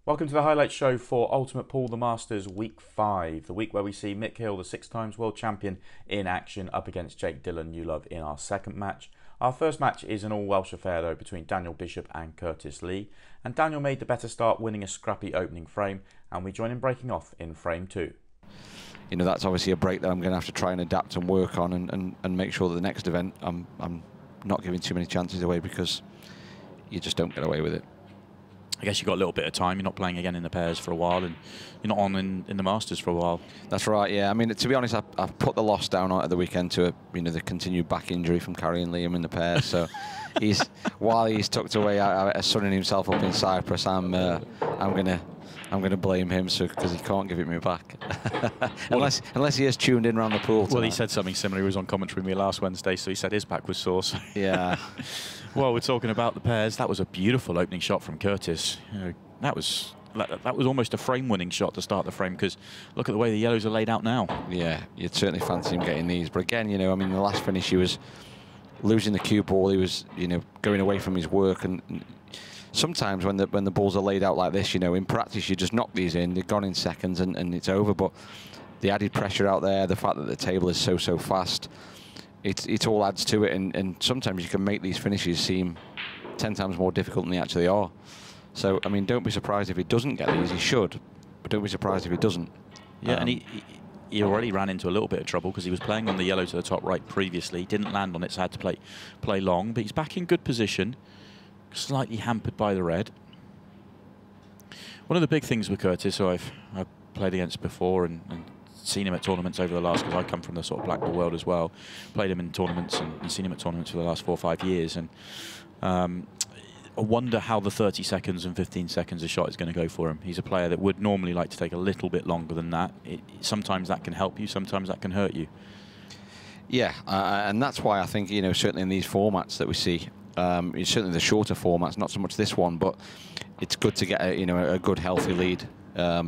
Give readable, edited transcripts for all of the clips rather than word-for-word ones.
Welcome to the highlight show for Ultimate Pool, the Masters Week 5. The week where we see Mick Hill, the 6-times world champion, in action up against Jake Dillon-Newlove in our second match. Our first match is an all-Welsh affair though between Daniel Bishop and Curtis Lee. And Daniel made the better start, winning a scrappy opening frame, and we join him breaking off in frame 2. You know, that's obviously a break that I'm going to have to try and adapt and work on and make sure that the next event I'm not giving too many chances away, because you just don't get away with it. I guess you've got a little bit of time. You're not playing again in the pairs for a while, and you're not on in the Masters for a while. That's right, yeah. I mean, to be honest, I've put the loss down at the weekend to, the continued back injury from carrying Liam in the pairs. So while he's tucked away, sunning himself up in Cyprus, I'm gonna blame him because he can't give it me back. unless he has tuned in around the pool tonight. Well, he said something similar. He was on commentary with me last Wednesday, so he said his back was sore. So. Yeah. Well, we're talking about the pairs. That was a beautiful opening shot from Curtis. That was almost a frame-winning shot to start the frame, because look at the way the yellows are laid out now. Yeah, you'd certainly fancy him getting these. But again, I mean, the last finish he was losing the cue ball. He was, going away from his work. And sometimes when the balls are laid out like this, in practice you just knock these in. They're gone in seconds and it's over. But the added pressure out there, the fact that the table is so fast, it all adds to it, and sometimes you can make these finishes seem 10 times more difficult than they actually are. So, I mean, don't be surprised if he doesn't get these. He should, but don't be surprised if he doesn't. Yeah, and he already ran into a little bit of trouble because he was playing on the yellow to the top right previously. Didn't land on it, so had to play long. But he's back in good position, slightly hampered by the red. One of the big things with Curtis, who I've played against before and seen him at tournaments over the last, because I come from the sort of black ball world as well, played him in tournaments and seen him at tournaments for the last 4 or 5 years, and I wonder how the 30 seconds and 15 seconds a shot is going to go for him. He's a player that would normally like to take a little bit longer than that. Sometimes that can help you, sometimes that can hurt you. Yeah, and that's why I think, certainly in these formats that we see, certainly the shorter formats, not so much this one, but it's good to get a good healthy lead.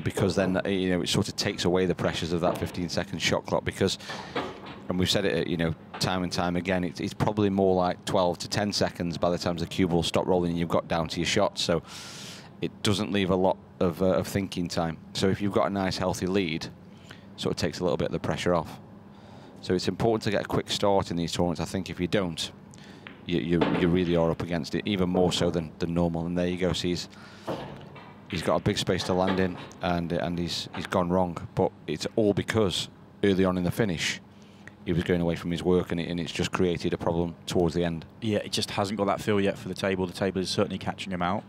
Because then it sort of takes away the pressures of that 15-second shot clock, because, and we've said it time and time again, it's probably more like 12 to 10 seconds by the time the cue ball stop rolling and you've got down to your shot, so it doesn't leave a lot of thinking time. So if you've got a nice healthy lead, sort of takes a little bit of the pressure off. So it's important to get a quick start in these tournaments. I think if you don't, you really are up against it, even more so than normal. And there you go. So he's got a big space to land in, and he's gone wrong. But it's all because early on in the finish, he was going away from his work, and it's just created a problem towards the end. Yeah, it just hasn't got that feel yet for the table. The table is certainly catching him out.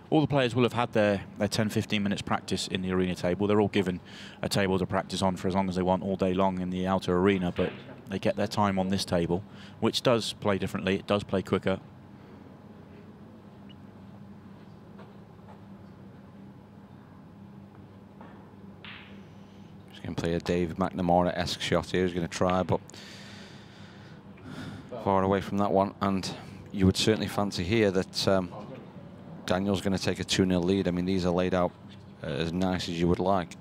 All the players will have had their 10-15 minutes practice in the arena table. They're all given a table to practice on for as long as they want all day long in the outer arena, but they get their time on this table, which does play differently. It does play quicker. Going to play a Dave McNamara-esque shot here. He's going to try, but far away from that one. And you would certainly fancy here that Daniel's going to take a 2-0 lead. I mean, these are laid out as nice as you would like.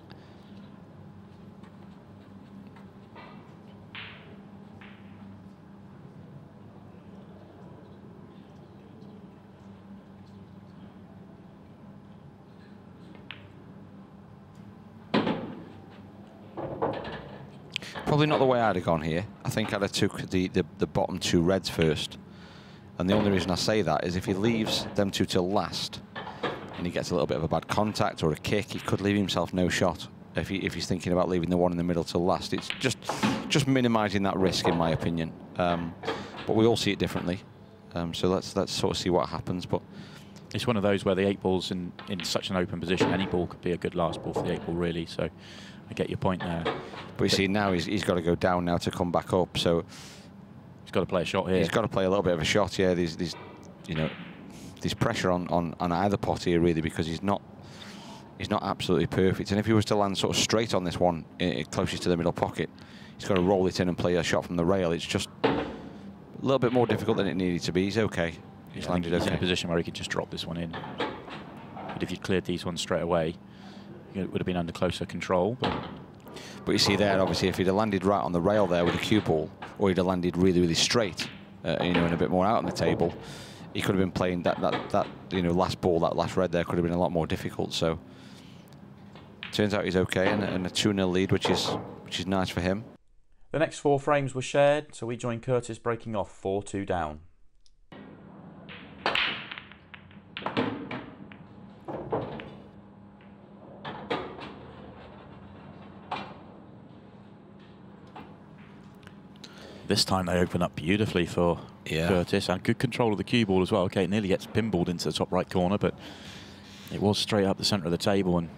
Probably not the way I'd have gone here. I think I'd have took the bottom 2 reds first. And the only reason I say that is if he leaves them 2 till last and he gets a little bit of a bad contact or a kick, he could leave himself no shot if he's thinking about leaving the one in the middle till last. It's just minimising that risk, in my opinion. But we all see it differently. So let's sort of see what happens. But it's one of those where the 8 ball's in such an open position. Any ball could be a good last ball for the 8 ball, really. So I get your point there. But you see, now he's got to go down now to come back up. So he's got to play a shot here. He's got to play a little bit of a shot. Yeah, there's pressure on either pot here, really, because he's not absolutely perfect. And if he was to land sort of straight on this one, closest to the middle pocket, he's got to roll it in and play a shot from the rail. It's just a little bit more difficult than it needed to be. He's okay. He's landed okay. He's in a position where he could just drop this one in. But if you'd cleared these ones straight away, it would have been under closer control. But you see there, obviously, if he'd have landed right on the rail there with a cue ball, or he'd have landed really, really straight, and a bit more out on the table, he could have been playing that last ball, that last red there could have been a lot more difficult. So turns out he's okay, and a 2-0 lead, which is nice for him. The next 4 frames were shared, so we joined Curtis breaking off 4-2 down. This time they open up beautifully for Curtis, and good control of the cue ball as well. Okay, it nearly gets pinballed into the top right corner, but it was straight up the centre of the table. And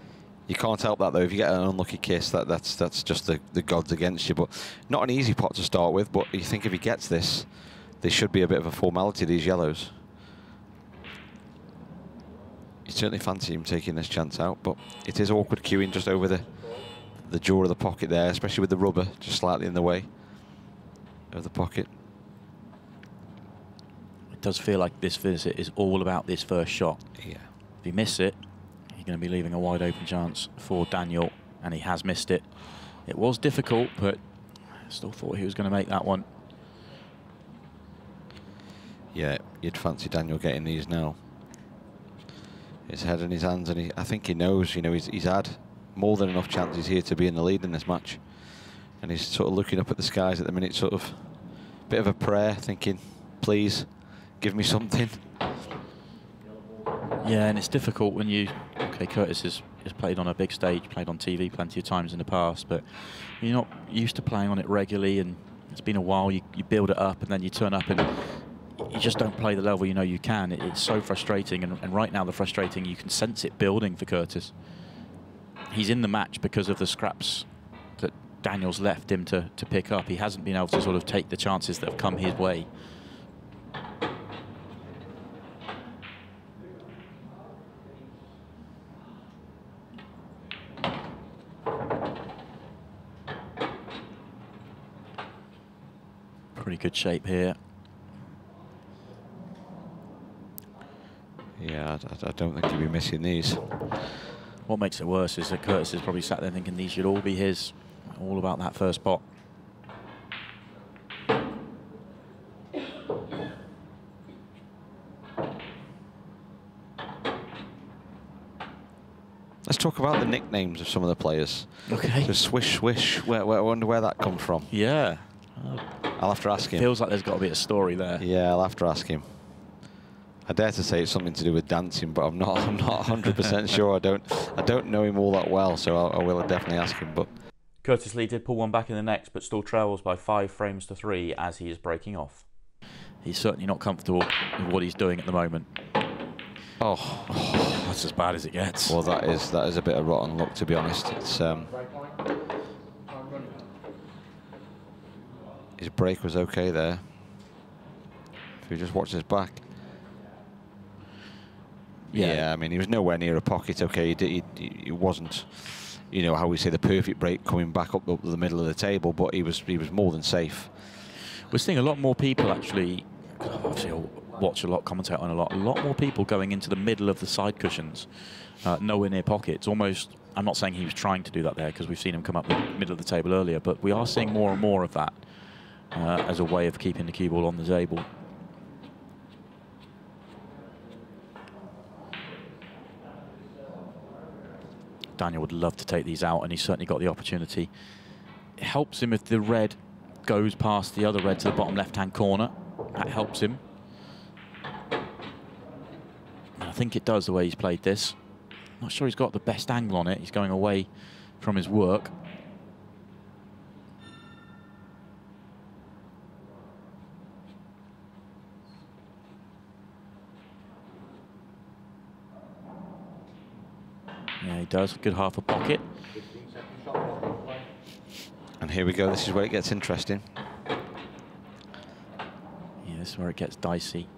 you can't help that though. If you get an unlucky kiss, that's just the gods against you. But not an easy pot to start with. But you think if he gets this, there should be a bit of a formality, these yellows. You certainly fancy him taking this chance out, but it is awkward cueing just over the jaw of the pocket there, especially with the rubber just slightly in the way of the pocket. It does feel like this visit is all about this first shot. Yeah. If you miss it, you're going to be leaving a wide open chance for Daniel, and he has missed it. It was difficult, but I still thought he was going to make that one. Yeah, you'd fancy Daniel getting these now. His head in his hands, and I think he knows, he's had more than enough chances here to be in the lead in this match. And he's sort of looking up at the skies at the minute, sort of bit of a prayer, thinking, please, give me something. Yeah, and it's difficult when you... Okay, Curtis has played on a big stage, played on TV plenty of times in the past, but you're not used to playing on it regularly, and it's been a while. You build it up, and then you turn up, and you just don't play the level you know you can. It's so frustrating, and right now the frustrating, you can sense it building for Curtis. He's in the match because of the scraps that Daniel's left him to pick up. He hasn't been able to sort of take the chances that have come his way. Pretty good shape here. Yeah, I don't think he'll be missing these. What makes it worse is that Curtis is probably sat there thinking these should all be his. All about that first pot. Let's talk about the nicknames of some of the players. Okay. So Swish Swish, I wonder where that comes from. Yeah. I'll have to ask him. Feels like there's got to be a story there. Yeah, I'll have to ask him. I dare to say it's something to do with dancing, but I'm not 100% sure. I don't know him all that well, so I will definitely ask him. But Curtis Lee did pull one back in the next, but still trails by 5 frames to 3 as he is breaking off. He's certainly not comfortable with what he's doing at the moment. Oh, that's as bad as it gets. Well, that is a bit of rotten luck, to be honest. It's his break was okay there. If you just watch his back. Yeah, I mean, he was nowhere near a pocket. Okay, he wasn't, how we say, the perfect break coming back up the middle of the table, but he was more than safe. We're seeing a lot more people actually. Obviously, I watch a lot, commentate on a lot more people going into the middle of the side cushions, nowhere near pockets. Almost. I'm not saying he was trying to do that there, because we've seen him come up the middle of the table earlier, but we are seeing more and more of that as a way of keeping the cue ball on the table. Daniel would love to take these out, and he's certainly got the opportunity. It helps him if the red goes past the other red to the bottom left-hand corner. That helps him. And I think it does, the way he's played this. Not sure he's got the best angle on it. He's going away from his work. Yeah, he does. Good half a pocket. And here we go. This is where it gets interesting. Yeah, this is where it gets dicey.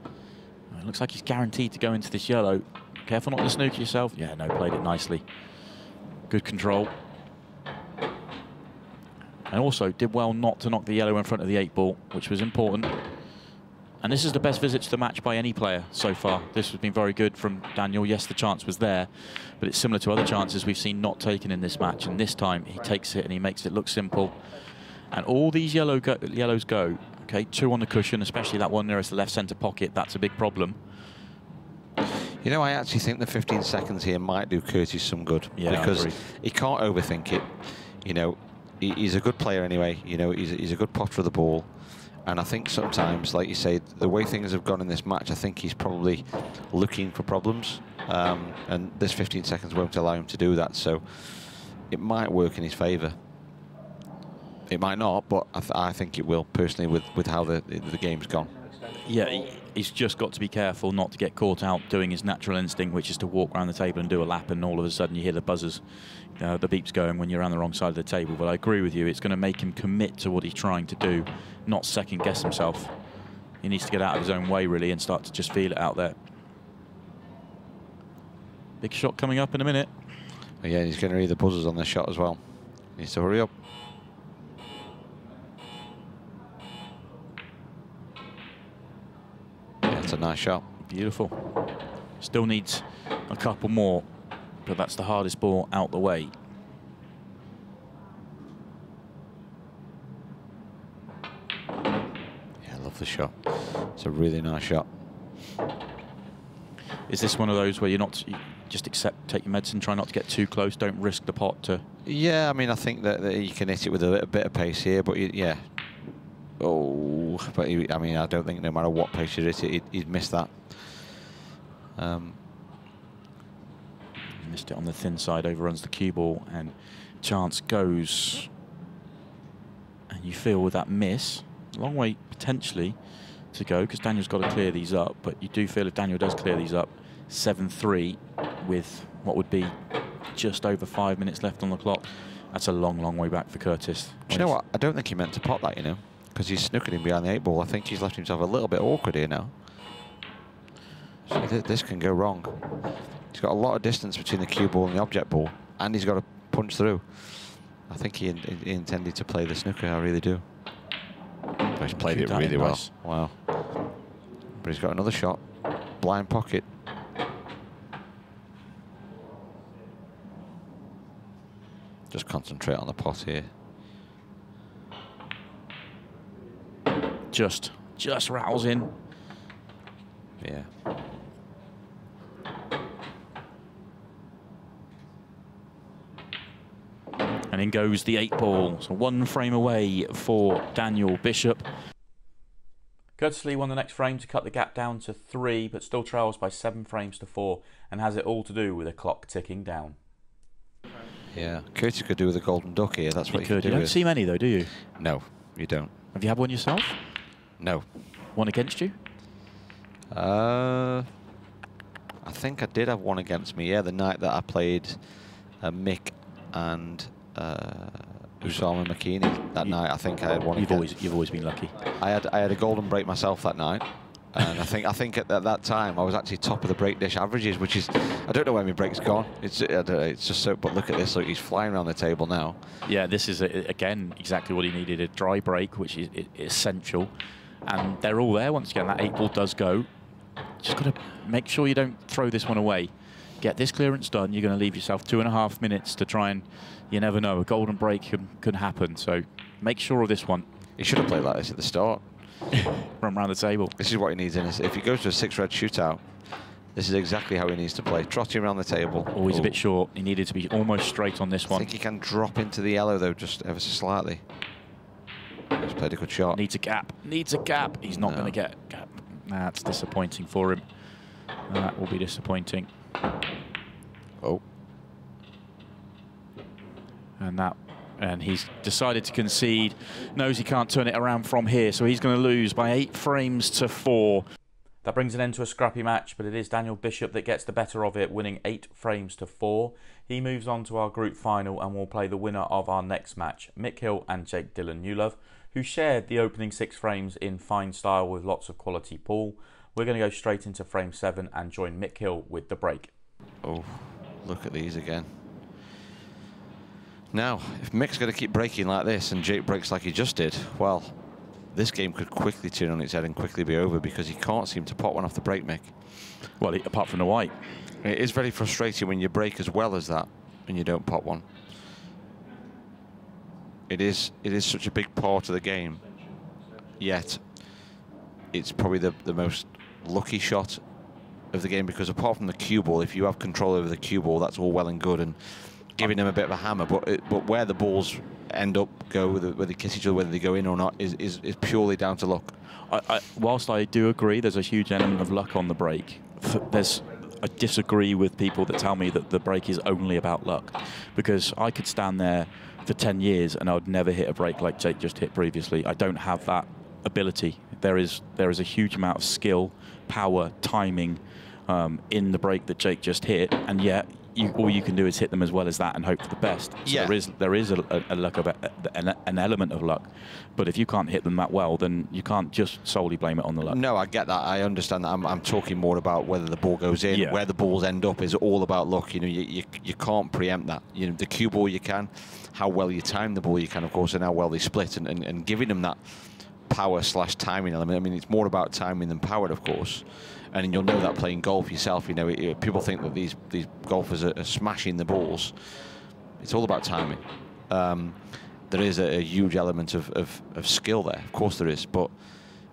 It looks like he's guaranteed to go into this yellow. Careful not to snooker yourself. Yeah, no, played it nicely. Good control. And also did well not to knock the yellow in front of the 8-ball, which was important. And this is the best visit to the match by any player so far. This has been very good from Daniel. Yes, the chance was there, but it's similar to other chances we've seen not taken in this match. And this time he takes it and he makes it look simple. And all these yellows go. Okay, 2 on the cushion, especially that one nearest the left centre pocket. That's a big problem. You know, I actually think the 15 seconds here might do Curtis some good. Yeah, because he can't overthink it. You know, he's a good player anyway. You know, he's a good potter of the ball. And I think sometimes, like you say, the way things have gone in this match, I think he's probably looking for problems. And this 15 seconds won't allow him to do that. So it might work in his favour. It might not, but I think it will, personally, with how the game's gone. Yeah, he's just got to be careful not to get caught out doing his natural instinct, which is to walk around the table and do a lap, and all of a sudden you hear the buzzers, the beeps going when you're around the wrong side of the table. But I agree with you, it's going to make him commit to what he's trying to do, not second-guess himself. He needs to get out of his own way, really, and start to just feel it out there. Big shot coming up in a minute. Yeah, he's going to read the buzzers on this shot as well. Needs to hurry up. That's a nice shot. Beautiful. Still needs a couple more, but that's the hardest ball out the way. Yeah, love the shot. It's a really nice shot. Is this one of those where you just take your medicine, try not to get too close, don't risk the pot to... Yeah, I mean, I think that you can hit it with a little bit of pace here, but yeah. Oh, but I mean, I don't think no matter what pace you hit it, he'd miss that. Missed it on the thin side, overruns the cue ball, and chance goes. And you feel with that miss, a long way potentially to go, because Daniel's got to clear these up, but you do feel if Daniel does clear these up, 7-3 with what would be just over 5 minutes left on the clock. That's a long, long way back for Curtis. Do you know what? I don't think he meant to pot that, you know, because he's snookered him behind the 8 ball. I think he's left himself a little bit awkward here now. So this can go wrong. He's got a lot of distance between the cue ball and the object ball, and he's got to punch through. I think he intended to play the snooker, I really do. But he's played it really well. Wow. But he's got another shot. Blind pocket. Just concentrate on the pot here. Just rattles in. Yeah. And in goes the 8 ball. So 1 frame away for Daniel Bishop. Curtis Lee won the next frame to cut the gap down to 3, but still trails by 7 frames to 4, and has it all to do with a clock ticking down. Yeah, Curtis could do with a golden duck here. That's what he could do. You don't see many though, do you? No, you don't. Have you had one yourself? No. One against you? I think I did have one against me. Yeah, the night that I played Mick and Usama McKinney. That night, I think I had one. You've always been lucky. I had a golden break myself that night, and I think at that time I was actually top of the break dish averages, which is, I don't know where my break's gone. It's just so. But look at this. Look, he's flying around the table now. Yeah, this is again exactly what he needed. A dry break, which is essential, and they're all there. Once again, that 8 ball does go. Just got to make sure you don't throw this one away. Get this clearance done. You're going to leave yourself 2.5 minutes to try and, you never know, a golden break can happen. So make sure of this one. He should have played like this at the start. Run around the table. This is what he needs in this. If he goes to a 6-red shootout, this is exactly how he needs to play. Trotting around the table. Always a bit short. He needed to be almost straight on this one. I think he can drop into the yellow though, just ever so slightly. He's played a good shot. Needs a gap. Needs a gap. He's not going to get a gap. That's disappointing for him. That will be disappointing. Oh. And he's decided to concede. Knows he can't turn it around from here, so he's going to lose by 8 frames to 4. That brings an end to a scrappy match, but it is Daniel Bishop that gets the better of it, winning 8 frames to 4. He moves on to our group final and will play the winner of our next match, Mick Hill and Jake Dylan Newlove, who shared the opening 6 frames in fine style with lots of quality pool. We're going to go straight into frame 7 and join Mick Hill with the break. Oh, look at these again. Now, if Mick's going to keep breaking like this and Jake breaks like he just did, well, this game could quickly turn on its head and quickly be over because he can't seem to pot one off the break, Mick. Well, apart from the white. It is very frustrating when you break as well as that and you don't pot one. It is such a big part of the game. yet it's probably the most lucky shot of the game, because apart from the cue ball, if you have control over the cue ball, that's all well and good and giving them a bit of a hammer, but where the balls end up go, whether they kiss each other, whether they go in or not, is purely down to luck. Whilst I do agree there's a huge element of luck on the break, I disagree with people that tell me that the break is only about luck, because I could stand there for 10 years and I would never hit a break like Jake just hit previously. I don't have that ability. There is a huge amount of skill, power, timing in the break that Jake just hit, and yet all you can do is hit them as well as that and hope for the best. So yeah. there is a luck of an element of luck, but if you can't hit them that well, then you can't just solely blame it on the luck. No, I get that. I understand that. I'm talking more about whether the ball goes in, where the balls end up is all about luck. You know, you can't preempt that. You know, the cue ball you can, how well you time the ball you can, of course, and how well they split, and giving them that power/timing element. I mean, it's more about timing than power, of course. And you'll know that playing golf yourself. You know, people think that these golfers are smashing the balls. It's all about timing. There is a huge element of skill there. Of course there is. But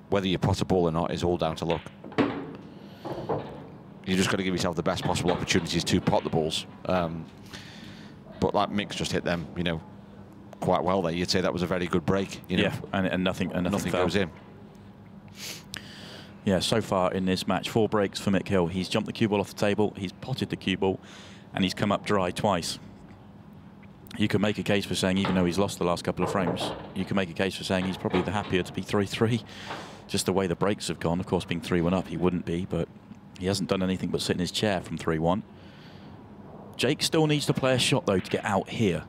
whether you pot a ball or not is all down to luck. You just got to give yourself the best possible opportunities to pot the balls. But like Mick's just hit them, you know, quite well there. You'd say that was a very good break. You know, yeah, and nothing goes in. Yeah, so far in this match, 4 breaks for Mick Hill. He's jumped the cue ball off the table, he's potted the cue ball, and he's come up dry twice. You can make a case for saying, even though he's lost the last couple of frames, you can make a case for saying he's probably the happier to be 3-3. Just the way the breaks have gone. Of course, being 3-1 up, he wouldn't be, but he hasn't done anything but sit in his chair from 3-1. Jake still needs to play a shot, though, to get out here.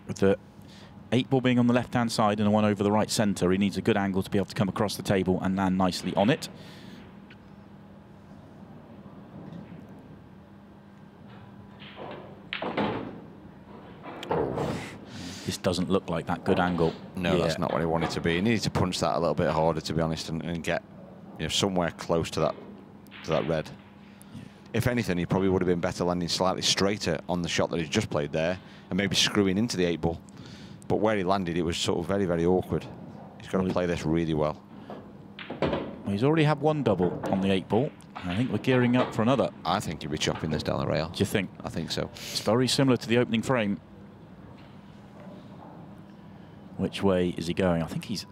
With the 8 ball being on the left-hand side and the 1 over the right centre, he needs a good angle to be able to come across the table and land nicely on it. This doesn't look like that good angle. No, that's not what he wanted to be. He needed to punch that a little bit harder, to be honest, and get, you know, somewhere close to that red. Yeah. If anything, he probably would have been better landing slightly straighter on the shot that he's just played there, and maybe screwing into the 8 ball. But where he landed, it was sort of very, very awkward. He's got to play this really well. Well, he's already had 1 double on the 8 ball. I think we're gearing up for another. I think he'll be chopping this down the rail. Do you think? I think so. It's very similar to the opening frame. Which way is he going? I think he's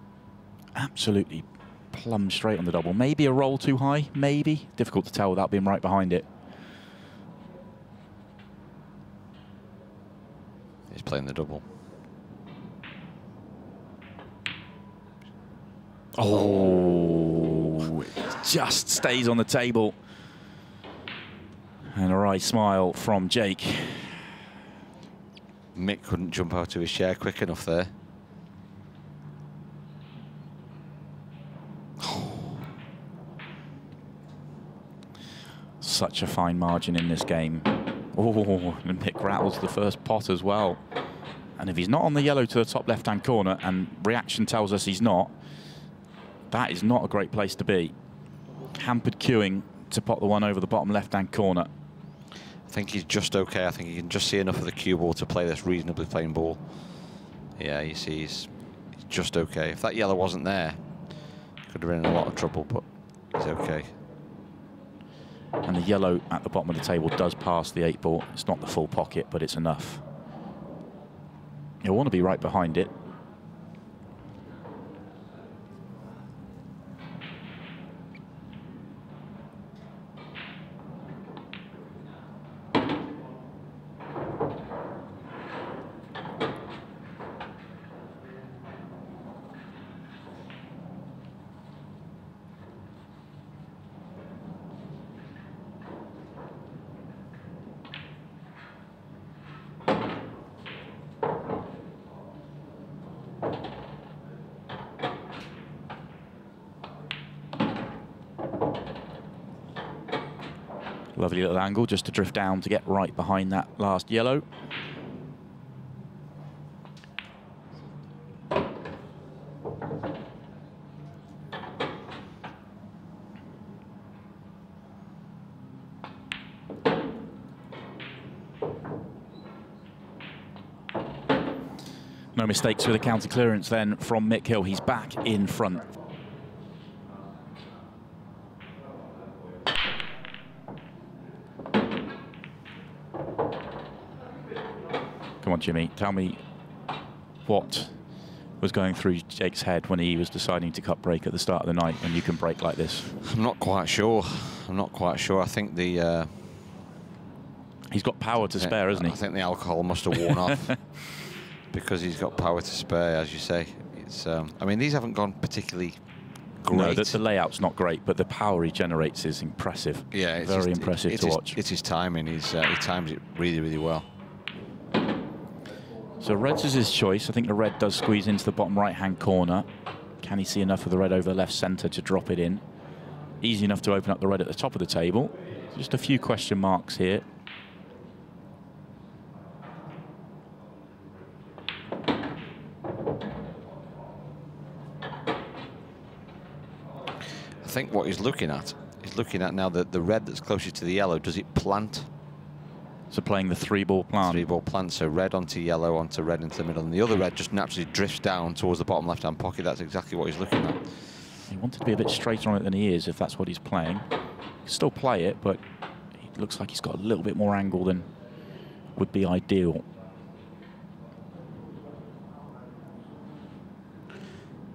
absolutely plumb straight on the double. Maybe a roll too high, maybe. Difficult to tell without being right behind it. He's playing the double. Oh, it just stays on the table. And a wry smile from Jake. Mick couldn't jump out of his chair quick enough there. Such a fine margin in this game. Oh, and Mick rattles the first pot as well. And if he's not on the yellow to the top left-hand corner, and reaction tells us he's not, that is not a great place to be. Hampered queuing to pot the 1 over the bottom left-hand corner. I think he's just okay. I think he can just see enough of the cue ball to play this reasonably plain ball. Yeah, you see he's just okay. If that yellow wasn't there, he could have been in a lot of trouble, but he's okay. And the yellow at the bottom of the table does pass the 8 ball. It's not the full pocket, but it's enough. You'll want to be right behind it. Lovely little angle just to drift down to get right behind that last yellow. No mistakes with a counter clearance then from Mick Hill. He's back in front. Come on, Jimmy, tell me what was going through Jake's head when he was deciding to cut break at the start of the night when you can break like this. I'm not quite sure. I'm not quite sure. I think the... he's got power to spare, hasn't he? I think the alcohol must have worn off because he's got power to spare, as you say. It's. I mean, these haven't gone particularly great. No, the layout's not great, but the power he generates is impressive. Yeah, it's very impressive to watch. It's his timing. He times it really, really well. So red's is his choice. I think the red does squeeze into the bottom right-hand corner. Can he see enough of the red over left centre to drop it in? Easy enough to open up the red at the top of the table. Just a few question marks here. I think what he's looking at now that the red that's closest to the yellow, does it plant? So playing the 3-ball plant. 3-ball plant, so red onto yellow, onto red into the middle, and the other red just naturally drifts down towards the bottom left-hand pocket. That's exactly what he's looking at. He wanted to be a bit straighter on it than he is, if that's what he's playing. He can still play it, but it looks like he's got a little bit more angle than would be ideal.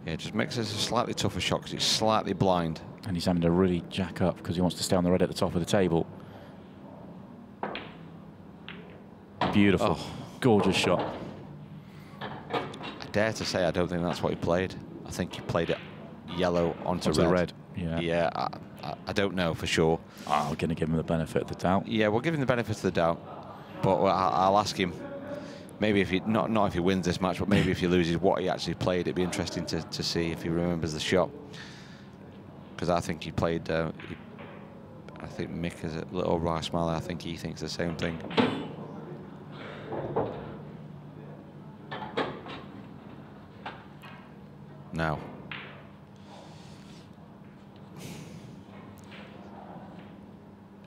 Yeah, it just makes it a slightly tougher shot because it's slightly blind. And he's having to really jack up because he wants to stay on the red at the top of the table. Beautiful. Oh. Gorgeous shot. I dare to say I don't think that's what he played. I think he played it yellow onto red. Yeah. Yeah, I don't know for sure. Oh, we're going to give him the benefit of the doubt. Yeah, we'll give him the benefit of the doubt. But I'll ask him, maybe if he, not if he wins this match, but maybe if he loses, what he actually played. It'd be interesting to see if he remembers the shot. Because I think he played, I think Mick is a little wry smile. I think he thinks the same thing. Now.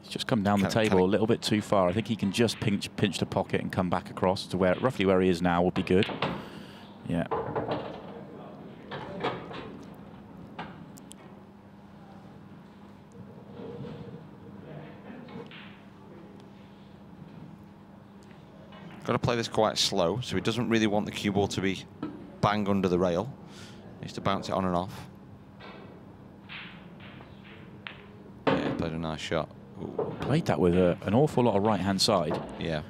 He's just come down the table a little bit too far. I think he can just pinch the pocket and come back across to roughly where he is now would be good. Yeah. Got to play this quite slow, so he doesn't really want the cue ball to be bang under the rail. He needs to bounce it on and off. Yeah, played a nice shot. Ooh. Played that with an awful lot of right-hand side. Yeah.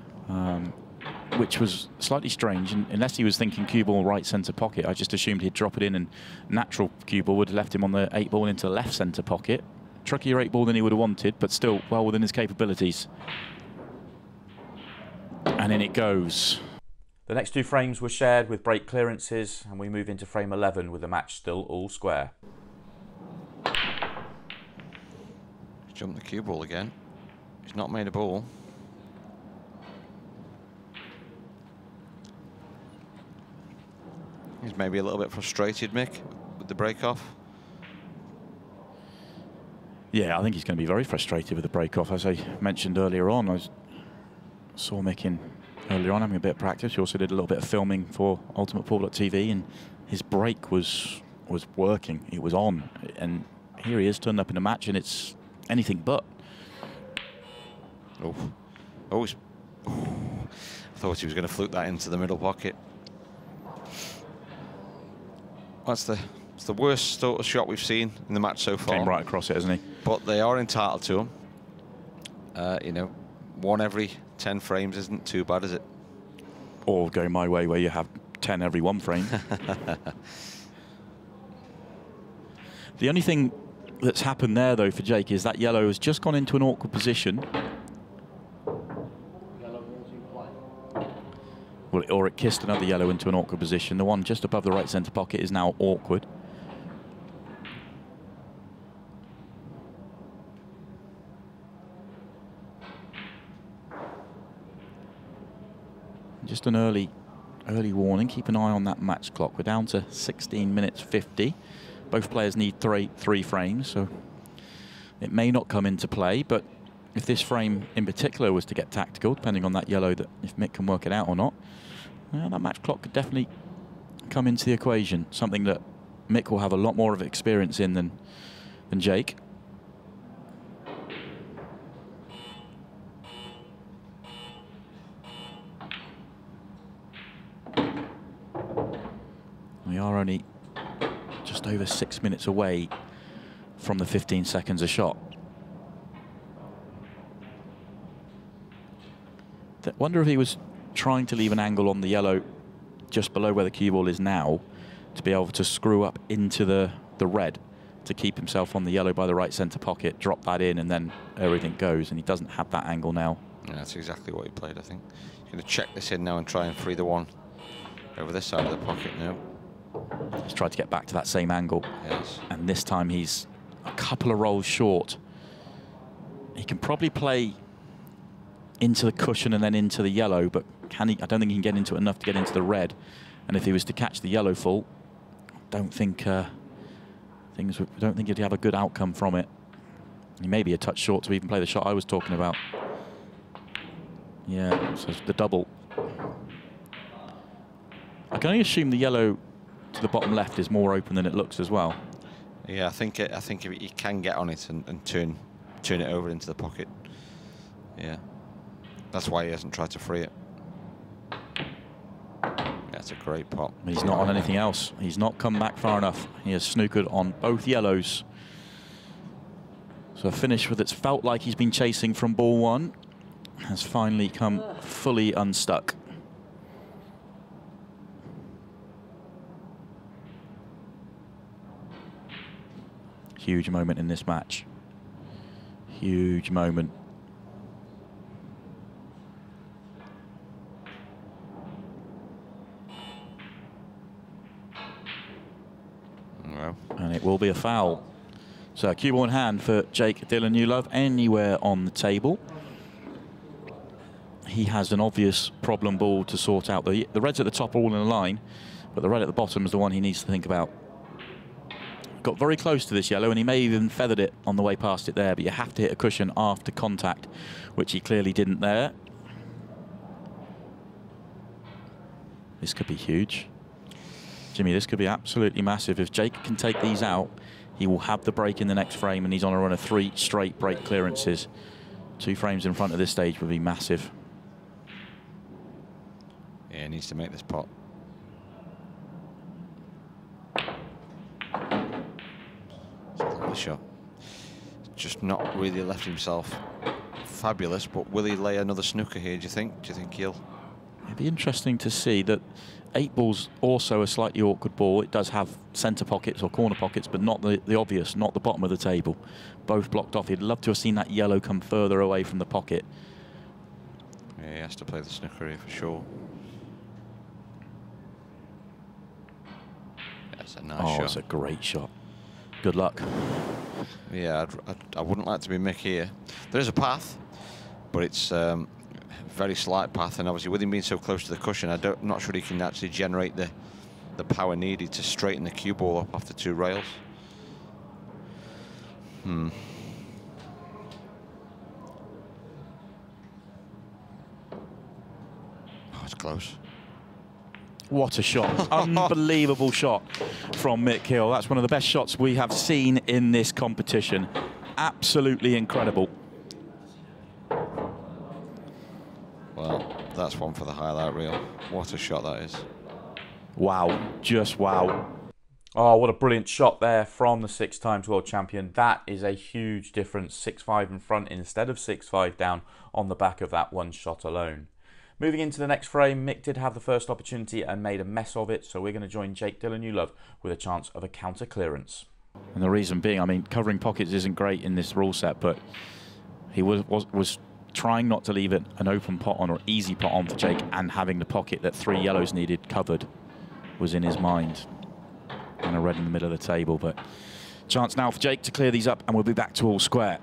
Which was slightly strange. And unless he was thinking cue ball right centre pocket, I just assumed he'd drop it in, and natural cue ball would have left him on the 8-ball into the left centre pocket. Trickier 8-ball than he would have wanted, but still well within his capabilities. And in it goes. The next two frames were shared with break clearances, and we move into frame 11 with the match still all square. Jumped the cue ball again. He's not made a ball. He's maybe a little bit frustrated, Mick, with the break off. Yeah, I think he's going to be very frustrated with the break off. As I mentioned earlier on, I saw Mick in earlier on having a bit of practice. He also did a little bit of filming for UltimatePool.tv, and his break was working. It was on, and here he is turned up in a match, and it's anything but. Oh, I thought he was going to fluke that into the middle pocket. It's the worst sort of shot we've seen in the match so far. Came right across it, hasn't he? But they are entitled to him. You know, 1 every 10 frames isn't too bad, is it? Or go my way where you have 10 every 1 frame. The only thing that's happened there, though, for Jake is that yellow has just gone into an awkward position. Well, or it kissed another yellow into an awkward position. The one just above the right centre pocket is now awkward. Just an early warning. Keep an eye on that match clock. We're down to 16 minutes 50. Both players need three frames, so it may not come into play. But if this frame in particular was to get tactical, depending on that yellow, that if Mick can work it out or not, that match clock could definitely come into the equation. Something that Mick will have a lot more of experience in than Jake. We are only just over 6 minutes away from the 15 seconds a shot. I wonder if he was trying to leave an angle on the yellow just below where the cue ball is now to be able to screw up into the red to keep himself on the yellow by the right centre pocket, drop that in, and then everything goes. And he doesn't have that angle now. Yeah, that's exactly what he played, I think. He's going to check this in now and try and free the one over this side of the pocket now. He's tried to get back to that same angle. Yes. And this time he's a couple of rolls short. He can probably play into the cushion and then into the yellow, but can he? I don't think he can get into it enough to get into the red. And if he was to catch the yellow full, I don't think he'd have a good outcome from it. He may be a touch short to even play the shot I was talking about. Yeah, so the double. I can only assume the yellow to the bottom left is more open than it looks as well. Yeah, I think if he can get on it and turn it over into the pocket. Yeah, that's why he hasn't tried to free it. That's a great pot. He's not on anything else. He's not come back far enough. He has snookered on both yellows. So a finish with it's felt like he's been chasing from ball one has finally come fully unstuck. Huge moment in this match. Huge moment. And it will be a foul. So cue ball in hand for Jake Dylan Newlove anywhere on the table. He has an obvious problem ball to sort out. The reds at the top are all in a line, but the red at the bottom is the one he needs to think about. Got very close to this yellow, and he may even feathered it on the way past it there, but you have to hit a cushion after contact, which he clearly didn't there. This could be huge. Jimmy, this could be absolutely massive. If Jake can take these out, he will have the break in the next frame, and he's on a run of 3 straight break clearances. 2 frames in front of this stage would be massive. Yeah, he needs to make this pot. It's a lovely shot. Just not really left himself fabulous, but will he lay another snooker here, do you think? Do you think he'll? It'd be interesting to see that 8 ball's also a slightly awkward ball. It does have centre pockets or corner pockets, but not the obvious, not the bottom of the table. Both blocked off. He'd love to have seen that yellow come further away from the pocket. Yeah, he has to play the snooker here for sure. That's a nice shot. Oh, it's a great shot. Good luck. Yeah, I wouldn't like to be Mick here. There is a path, but it's very slight path, and obviously with him being so close to the cushion, I'm not sure he can actually generate the power needed to straighten the cue ball up after 2 rails. Oh, it's close. What a shot. Unbelievable shot from Mick Hill. That's one of the best shots we have seen in this competition. Absolutely incredible. Well, that's one for the highlight reel. What a shot that is. Wow, just wow. Oh, what a brilliant shot there from the 6 times world champion. That is a huge difference. 6-5 in front instead of 6-5 down on the back of that one shot alone. Moving into the next frame, Mick did have the first opportunity and made a mess of it, so we're going to join Jake Dylan Newlove with a chance of a counter clearance. And the reason being, I mean, covering pockets isn't great in this rule set, but he was trying not to leave it an open pot on or easy pot on for Jake, and having the pocket that 3 yellows needed covered was in his mind. And a red in the middle of the table, but chance now for Jake to clear these up, and we'll be back to all square.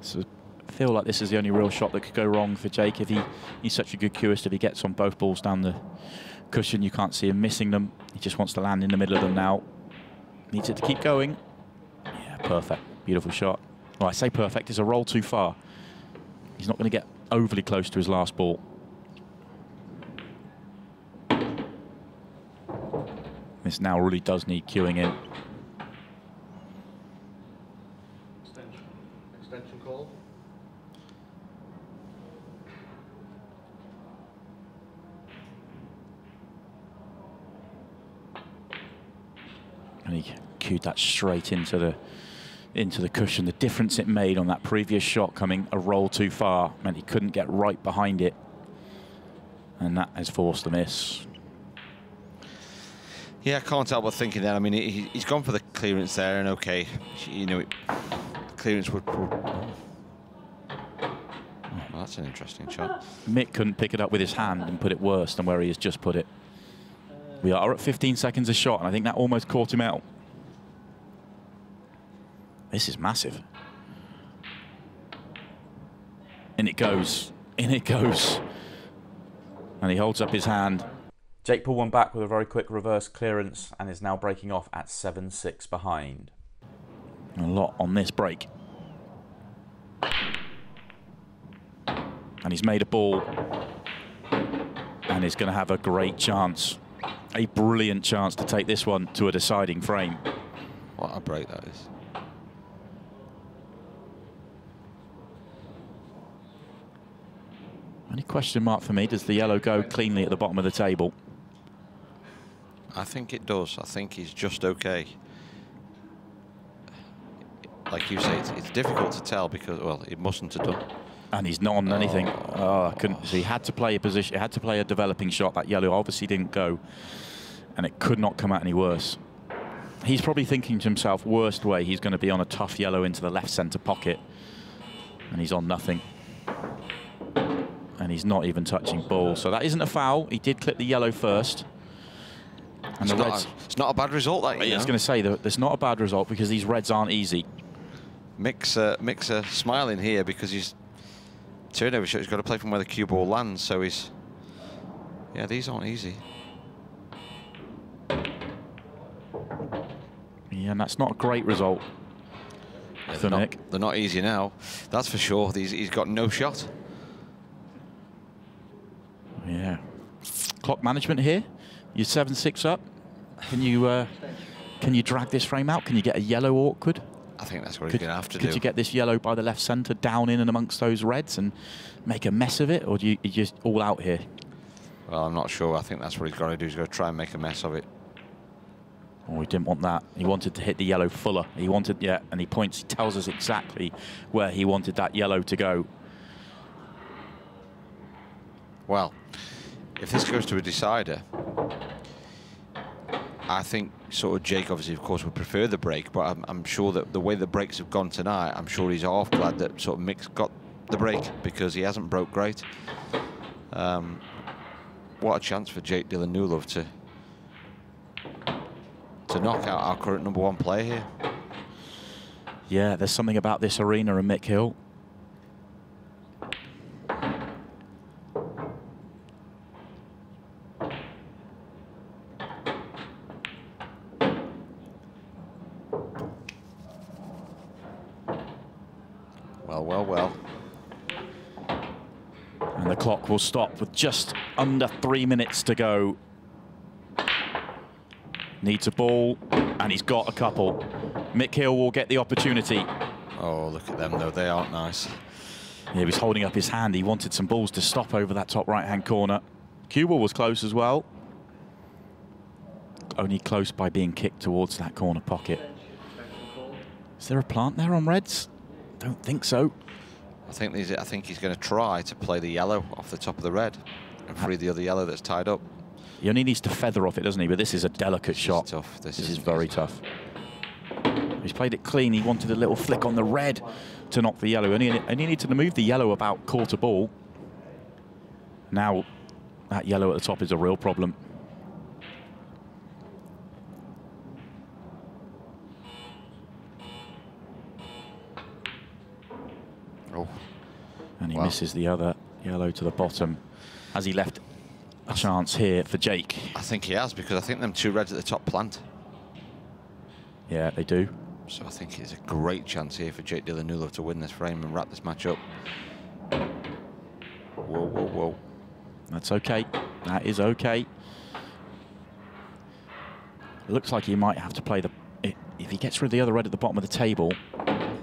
So I feel like this is the only real shot that could go wrong for Jake. If he's such a good cueist, if he gets on both balls down the cushion, you can't see him missing them. He just wants to land in the middle of them now. Needs it to keep going. Yeah, perfect. Beautiful shot. Well, I say perfect. It's a roll too far. He's not going to get overly close to his last ball. This now really does need cueing in. Extension call. And he cued that straight into the cushion. The difference it made on that previous shot coming a roll too far meant he couldn't get right behind it. And that has forced the miss. Yeah, I can't help but thinking that. I mean, he's gone for the clearance there, and okay, you know, clearance would. Oh, that's an interesting shot. Mick couldn't pick it up with his hand and put it worse than where he has just put it. We are at 15 seconds a shot, and I think that almost caught him out. This is massive. In it goes. In it goes. And he holds up his hand. Jake pulled one back with a very quick reverse clearance and is now breaking off at 7-6 behind. A lot on this break. And he's made a ball. And he's going to have a great chance. A brilliant chance to take this one to a deciding frame. What a break that is. Only question mark for me, does the yellow go cleanly at the bottom of the table? I think it does. I think he's just okay. Like you say, it's difficult to tell because, well, it mustn't have done. And he's not on anything. Oh, I couldn't. So he had to play a position. He had to play a developing shot. That yellow obviously didn't go, and it could not come out any worse. He's probably thinking to himself, worst way, he's going to be on a tough yellow into the left centre pocket, and he's on nothing. And he's not even touching ball. So that isn't a foul. He did clip the yellow first. And it's not a bad result, that, I was going to say that it's not a bad result because these reds aren't easy. Mick's smiling here because he's turnover shot. He's got to play from where the cue ball lands. So he's, yeah, these aren't easy. Yeah, and that's not a great result for Mick. They're not easy now. That's for sure. He's got no shot. Yeah. Clock management here. You're 7-6 up. Can you drag this frame out? Can you get a yellow awkward? I think that's what he's going to have to do. Could you get this yellow by the left centre down in and amongst those reds and make a mess of it? Or do you just all out here? Well, I'm not sure. I think that's what he's got to do. He's got to try and make a mess of it. Oh, he didn't want that. He wanted to hit the yellow fuller. He wanted, yeah, and he tells us exactly where he wanted that yellow to go. Well, if this goes to a decider, I think sort of Jake obviously, of course, would prefer the break, but I'm sure that the way the breaks have gone tonight, I'm sure he's half glad that sort of Mick's got the break because he hasn't broke great. What a chance for Jake Dillon-Newlove to knock out our current #1 player here. Yeah, there's something about this arena and Mick Hill. Well. And the clock will stop with just under 3 minutes to go. Needs a ball, and he's got a couple. Mick Hill will get the opportunity. Oh, look at them, though. They aren't nice. He was holding up his hand. He wanted some balls to stop over that top right-hand corner. Cue ball was close as well. Only close by being kicked towards that corner pocket. Is there a plant there on reds? Don't think so. I think he's going to try to play the yellow off the top of the red and free the other yellow that's tied up. He only needs to feather off it, doesn't he? But this is a delicate shot. Tough. This is very tough. He's played it clean. He wanted a little flick on the red to knock the yellow. And he needed to move the yellow about quarter ball. Now that yellow at the top is a real problem. Oh. And he misses the other yellow to the bottom. Has he left a chance here for Jake? I think he has, because I think them two reds at the top plant. Yeah, they do. So I think it's a great chance here for Jake Dillon-Newlove to win this frame and wrap this match up. Whoa, whoa, whoa. That's okay. That is okay. It looks like he might have to play the... If he gets rid of the other red at the bottom of the table,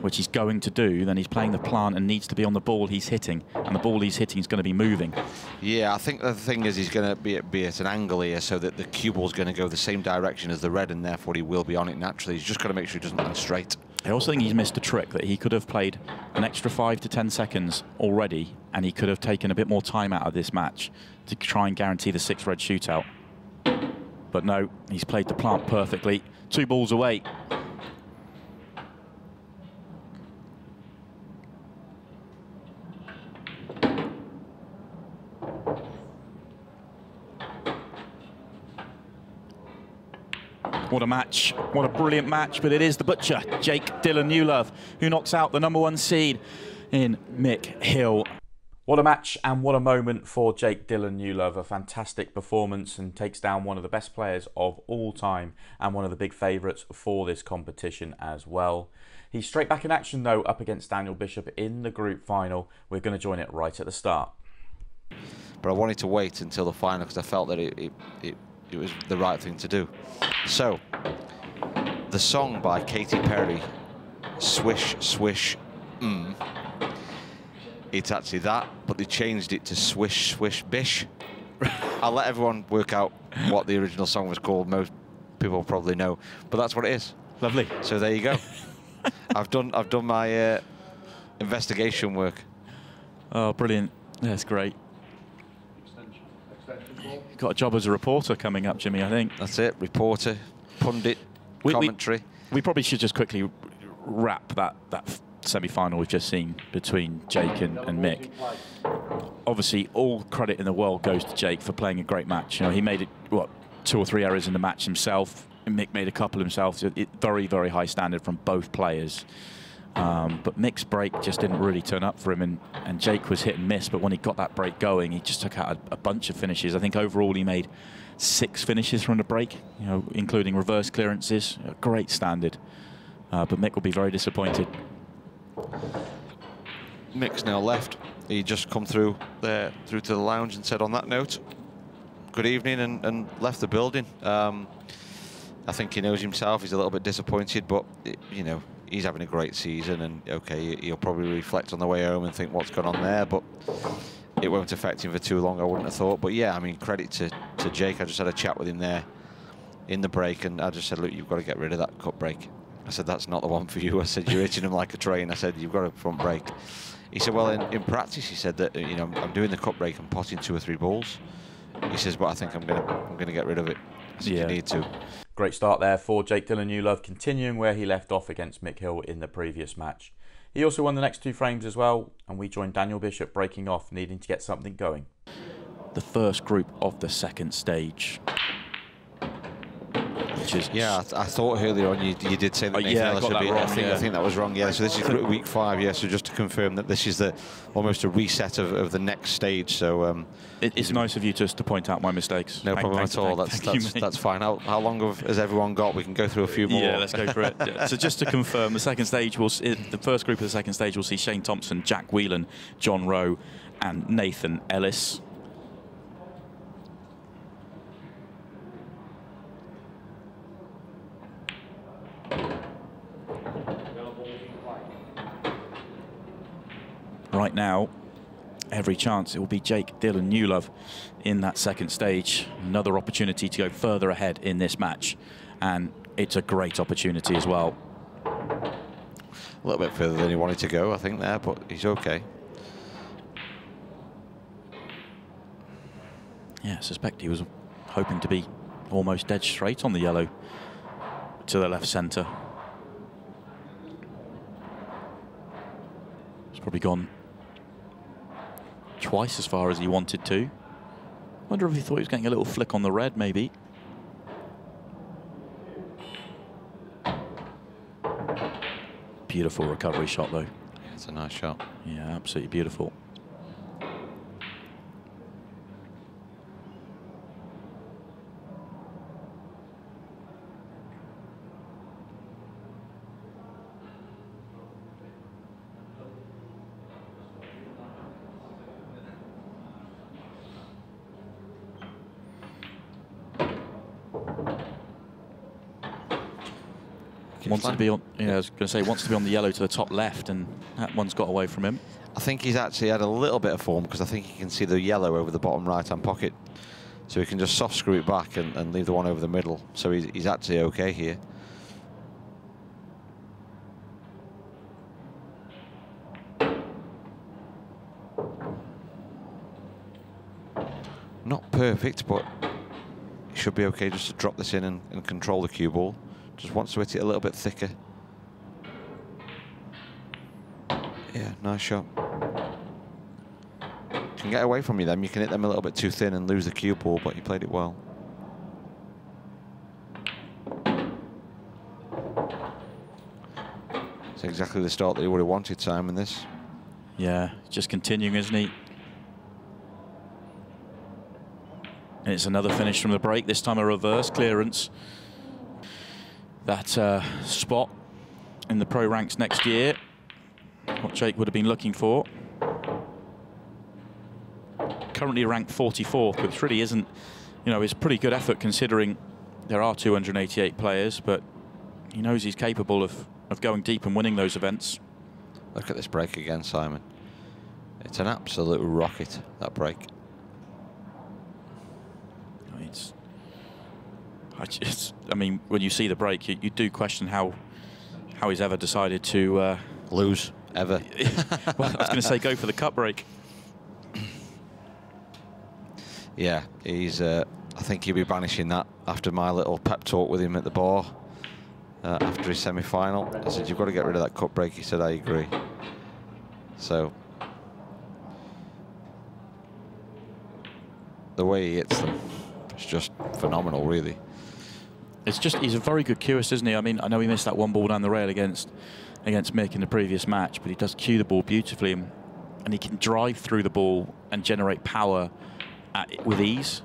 which he's going to do, then he's playing the plant and needs to be on the ball he's hitting. And the ball he's hitting is going to be moving. Yeah, I think the thing is he's going to be at an angle here so that the cue ball's going to go the same direction as the red, and therefore he will be on it naturally. He's just got to make sure he doesn't land straight. I also think he's missed a trick that he could have played an extra 5 to 10 seconds already, and he could have taken a bit more time out of this match to try and guarantee the 6 red shootout. But no, he's played the plant perfectly. 2 balls away. What a match. What a brilliant match. But it is the butcher, Jake Dillon-Newlove, who knocks out the #1 seed in Mick Hill. What a match and what a moment for Jake Dillon-Newlove. A fantastic performance and takes down one of the best players of all time and one of the big favourites for this competition as well. He's straight back in action though, up against Daniel Bishop in the group final. We're going to join it right at the start. But I wanted to wait until the final because I felt that it was the right thing to do. So, the song by Katy Perry, Swish, Swish, it's actually that, but they changed it to Swish, Swish, Bish. I'll let everyone work out what the original song was called. Most people probably know, but that's what it is. Lovely. So there you go. I've done my investigation work. Oh, brilliant. That's great. You've got a job as a reporter coming up, Jimmy, I think. That's it. Reporter, pundit, commentary. We probably should just quickly wrap that semi-final we've just seen between Jake and Mick. Obviously, all credit in the world goes to Jake for playing a great match. You know, he made, what, 2 or 3 errors in the match himself. Mick made a couple himself. So very, very high standard from both players. But Mick's break just didn't really turn up for him, and Jake was hit and miss, but when he got that break going, he just took out a bunch of finishes. I think overall he made 6 finishes from the break, you know, including reverse clearances. A great standard. But Mick will be very disappointed. Mick's now left. He just come through to the lounge and said, on that note, good evening, and left the building. I think he knows himself. He's a little bit disappointed, but, you know, he's having a great season, and okay, he'll probably reflect on the way home and think what's gone on there, but it won't affect him for too long, I wouldn't have thought. But yeah, I mean, credit to Jake. I just had a chat with him there in the break, and I just said, look, you've got to get rid of that cut break. I said, that's not the one for you. I said, you're hitting him like a train. I said, you've got a front break. He said, well, in practice, he said that, you know, I'm doing the cut break and potting 2 or 3 balls. He says, but I think I'm gonna get rid of it. I said, you need to. Great start there for Jake Dillon-Newlove, continuing where he left off against Mick Hill in the previous match. He also won the next 2 frames as well, and we joined Daniel Bishop breaking off, needing to get something going. The first group of the second stage. Yeah, I thought earlier on you did say that Nathan Ellis would be. Wrong, I think that was wrong. Yeah, so this is week 5. Yeah, so just to confirm that this is almost a reset of the next stage. So it's nice of you just to point out my mistakes. No problem at all. That's fine. How long has everyone got? We can go through a few more. Yeah, let's go for it. Yeah. So just to confirm, the second stage the first group of the second stage will see Shane Thompson, Jack Whelan, John Rowe, and Nathan Ellis. Right now, every chance it will be Jake Dillon-Newlove in that second stage. Another opportunity to go further ahead in this match, and it's a great opportunity as well. A little bit further than he wanted to go, I think, there, but he's okay. Yeah, I suspect he was hoping to be almost dead straight on the yellow to the left centre. He's probably gone twice as far as he wanted to. Wonder if he thought he was getting a little flick on the red, maybe. Beautiful recovery shot, though. Yeah, it's a nice shot. Yeah, absolutely beautiful. Wants to be on. Yeah, I was going to say wants to be on the yellow to the top left, and that one's got away from him. I think he's actually had a little bit of form because I think he can see the yellow over the bottom right-hand pocket, so he can just soft screw it back and leave the one over the middle. So he's actually okay here. Not perfect, but he should be okay just to drop this in and control the cue ball. Just wants to hit it a little bit thicker. Yeah, nice shot. Can get away from you then. You can hit them a little bit too thin and lose the cue ball, but he played it well. It's exactly the start that he would have wanted, Simon, this. Yeah, just continuing, isn't he? And it's another finish from the break, this time a reverse clearance. That spot in the pro ranks next year, what Jake would have been looking for. Currently ranked 44th, which really isn't, you know, it's a pretty good effort considering there are 288 players, but he knows he's capable of going deep and winning those events. Look at this break again, Simon. It's an absolute rocket, that break. I mean, when you see the break, you do question how he's ever decided to lose ever. Well, I was going to say go for the cut break. Yeah, he's. I think he'll be banishing that after my little pep talk with him at the bar after his semi-final. I said, "You've got to get rid of that cut break." He said, "I agree." So the way he hits them, it's just phenomenal, really. It's just, he's a very good cueist, isn't he? I mean, I know he missed that one ball down the rail against Mick in the previous match, but he does cue the ball beautifully, and he can drive through the ball and generate power with ease.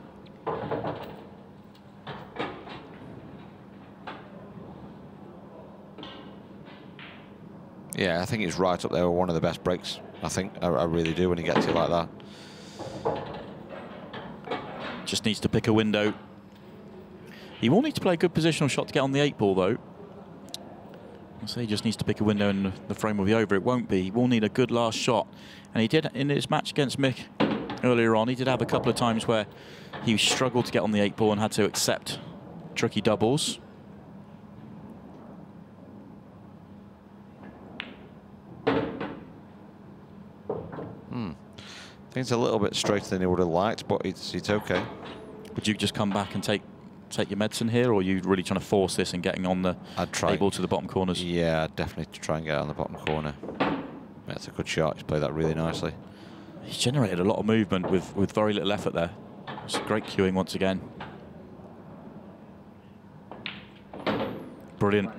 Yeah, I think he's right up there with one of the best breaks. I think I really do when he gets it like that. Just needs to pick a window. He will need to play a good positional shot to get on the 8-ball, though. I say he just needs to pick a window and the frame will be over. It won't be. He will need a good last shot. And he did in his match against Mick earlier on. He did have a couple of times where he struggled to get on the 8-ball and had to accept tricky doubles. I think it's a little bit straighter than he would have liked, but it's okay. Would you just come back and take your medicine here, or are you really trying to force this and getting on the ball to the bottom corners? Yeah, definitely to try and get on the bottom corner. That's a good shot. He's played that really nicely. He's generated a lot of movement with very little effort there. It's great cueing once again. Brilliant.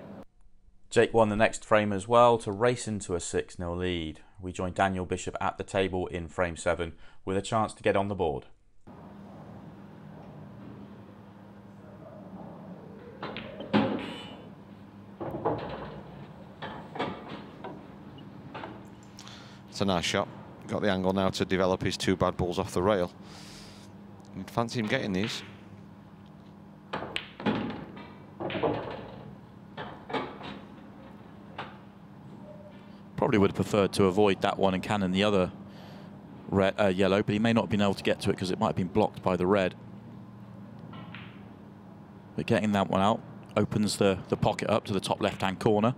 Jake won the next frame as well to race into a 6-0 lead. We join Daniel Bishop at the table in frame 7 with a chance to get on the board. It's a nice shot. Got the angle now to develop his 2 bad balls off the rail. You'd fancy him getting these. Probably would have preferred to avoid that one and cannon the other red, yellow, but he may not have been able to get to it because it might have been blocked by the red. But getting that one out opens the pocket up to the top left-hand corner.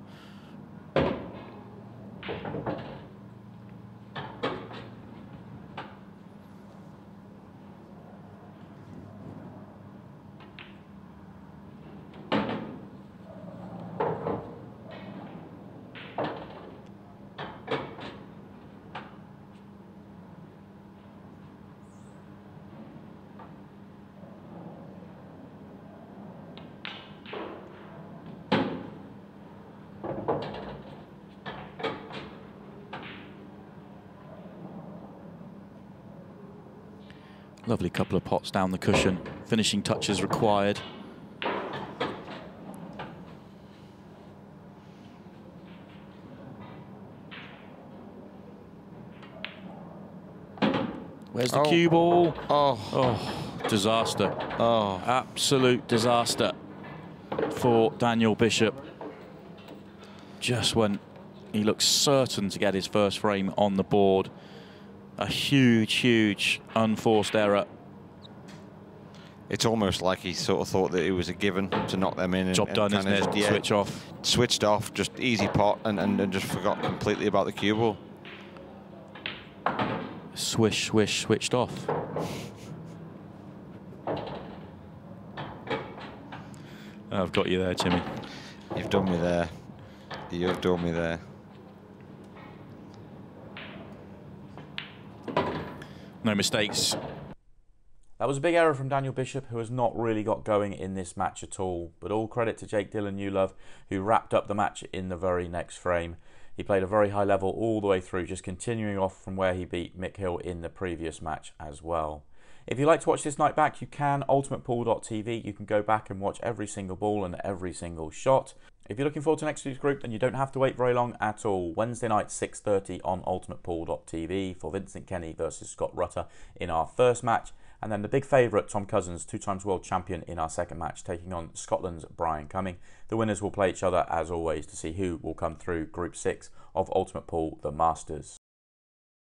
Lovely couple of pots down the cushion. Finishing touches required. Where's the cue ball? Oh, disaster. Oh, absolute disaster for Daniel Bishop. just went, he looked certain to get his first frame on the board. A huge, huge unforced error. It's almost like he sort of thought that it was a given to knock them in. Job done, isn't it? Yeah, Switch off. Switched off, just easy pot, and just forgot completely about the cue ball. Swish, swish, switched off. I've got you there, Timmy. You've done me there. You've done me there. No mistakes. That was a big error from Daniel Bishop, who has not really got going in this match at all. But all credit to Jake Dylan Newlove, who wrapped up the match in the very next frame. He played a very high level all the way through, just continuing off from where he beat Mick Hill in the previous match as well. If you'd like to watch this night back, you can. UltimatePool.tv. You can go back and watch every single ball and every single shot. If you're looking forward to next week's group, then you don't have to wait very long at all. Wednesday night, 6:30 on UltimatePool.tv for Vincent Kenny versus Scott Rutter in our first match. And then the big favourite, Tom Cousins, 2-time world champion, in our second match, taking on Scotland's Brian Cumming. The winners will play each other, as always, to see who will come through Group 6 of Ultimate Pool, the Masters.